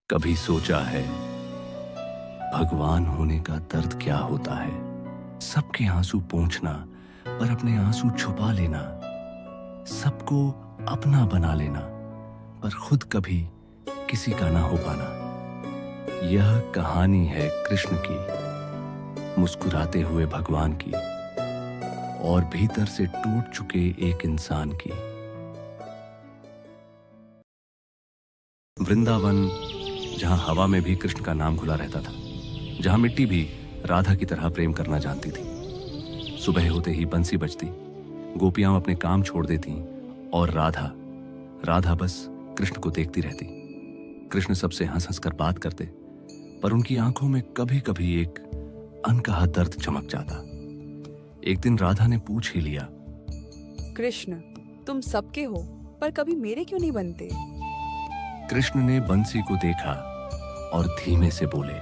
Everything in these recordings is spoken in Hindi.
कभी सोचा है भगवान होने का दर्द क्या होता है? सबके आंसू पोंछना पर अपने आंसू छुपा लेना, सबको अपना बना लेना पर खुद कभी किसी का ना हो पाना। यह कहानी है कृष्ण की, मुस्कुराते हुए भगवान की और भीतर से टूट चुके एक इंसान की। वृंदावन, जहां हवा में भी कृष्ण का नाम घुला रहता था, जहां मिट्टी भी राधा की तरह प्रेम करना जानती थी। सुबह होते ही बंसी बजती, गोपियां अपने काम छोड़ देती और राधा बस कृष्ण को देखती रहती। कृष्ण सबसे हंस हंस कर बात करते, पर उनकी आंखों में कभी कभी एक अनकहा दर्द चमक जाता। एक दिन राधा ने पूछ ही लिया, कृष्ण, तुम सबके हो पर कभी मेरे क्यों नहीं बनते? कृष्ण ने बंसी को देखा और धीमे से बोले,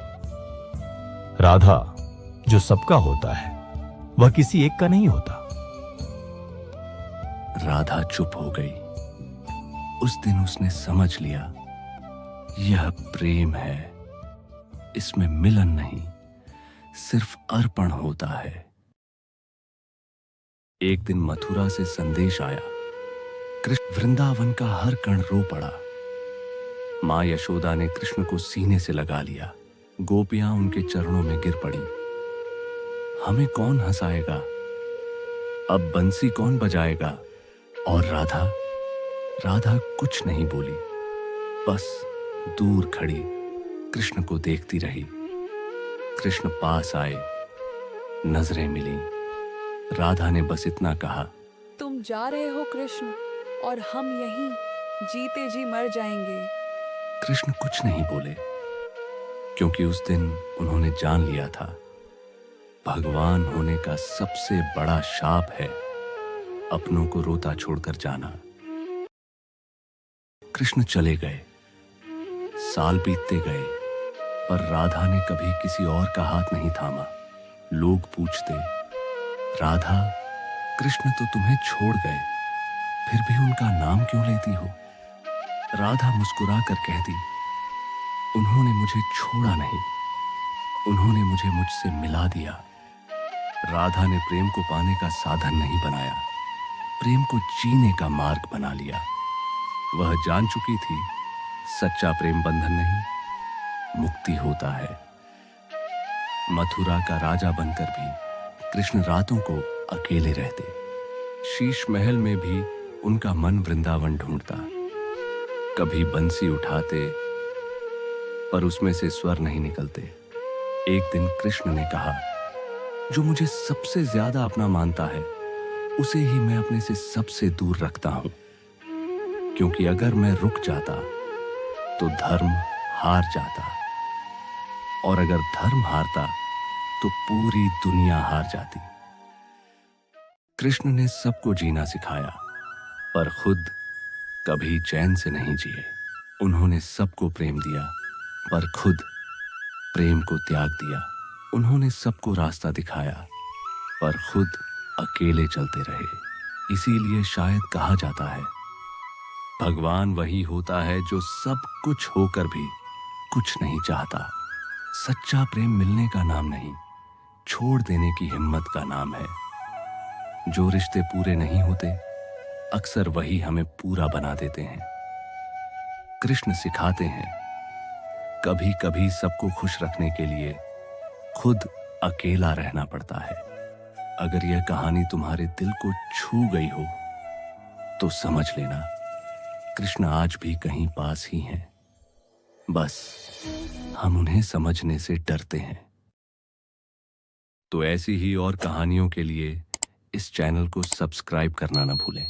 राधा, जो सबका होता है वह किसी एक का नहीं होता। राधा चुप हो गई। उस दिन उसने समझ लिया, यह प्रेम है, इसमें मिलन नहीं, सिर्फ अर्पण होता है। एक दिन मथुरा से संदेश आया। कृष्ण वृंदावन का हर कण रो पड़ा। मां यशोदा ने कृष्ण को सीने से लगा लिया। गोपियां उनके चरणों में गिर पड़ी। हमें कौन हंसाएगा, अब बंसी कौन बजाएगा? और राधा कुछ नहीं बोली, बस दूर खड़ी कृष्ण को देखती रही। कृष्ण पास आए, नजरें मिली। राधा ने बस इतना कहा, तुम जा रहे हो कृष्ण, और हम यहीं जीते जी मर जाएंगे। कृष्ण कुछ नहीं बोले, क्योंकि उस दिन उन्होंने जान लिया था, भगवान होने का सबसे बड़ा शाप है अपनों को रोता छोड़कर जाना। कृष्ण चले गए, साल बीतते गए, पर राधा ने कभी किसी और का हाथ नहीं थामा। लोग पूछते, राधा, कृष्ण तो तुम्हें छोड़ गए, फिर भी उनका नाम क्यों लेती हो? राधा मुस्कुरा कर कहती, उन्होंने मुझे छोड़ा नहीं, उन्होंने मुझे मुझसे मिला दिया। राधा ने प्रेम को पाने का साधन नहीं बनाया, प्रेम को जीने का मार्ग बना लिया। वह जान चुकी थी, सच्चा प्रेम बंधन नहीं, मुक्ति होता है। मथुरा का राजा बनकर भी कृष्ण रातों को अकेले रहते। शीश महल में भी उनका मन वृंदावन ढूंढता। कभी बंसी उठाते, पर उसमें से स्वर नहीं निकलते। एक दिन कृष्ण ने कहा, जो मुझे सबसे ज्यादा अपना मानता है, उसे ही मैं अपने से सबसे दूर रखता हूं, क्योंकि अगर मैं रुक जाता तो धर्म हार जाता, और अगर धर्म हारता तो पूरी दुनिया हार जाती। कृष्ण ने सबको जीना सिखाया, पर खुद कभी चैन से नहीं जिए। उन्होंने सबको प्रेम दिया, पर खुद प्रेम को त्याग दिया। उन्होंने सबको रास्ता दिखाया, पर खुद अकेले चलते रहे। इसीलिए शायद कहा जाता है, भगवान वही होता है जो सब कुछ होकर भी कुछ नहीं चाहता। सच्चा प्रेम मिलने का नाम नहीं, छोड़ देने की हिम्मत का नाम है। जो रिश्ते पूरे नहीं होते, अक्सर वही हमें पूरा बना देते हैं। कृष्ण सिखाते हैं, कभी कभी सबको खुश रखने के लिए खुद अकेला रहना पड़ता है। अगर यह कहानी तुम्हारे दिल को छू गई हो, तो समझ लेना, कृष्ण आज भी कहीं पास ही हैं। बस हम उन्हें समझने से डरते हैं। तो ऐसी ही और कहानियों के लिए इस चैनल को सब्सक्राइब करना न भूलें।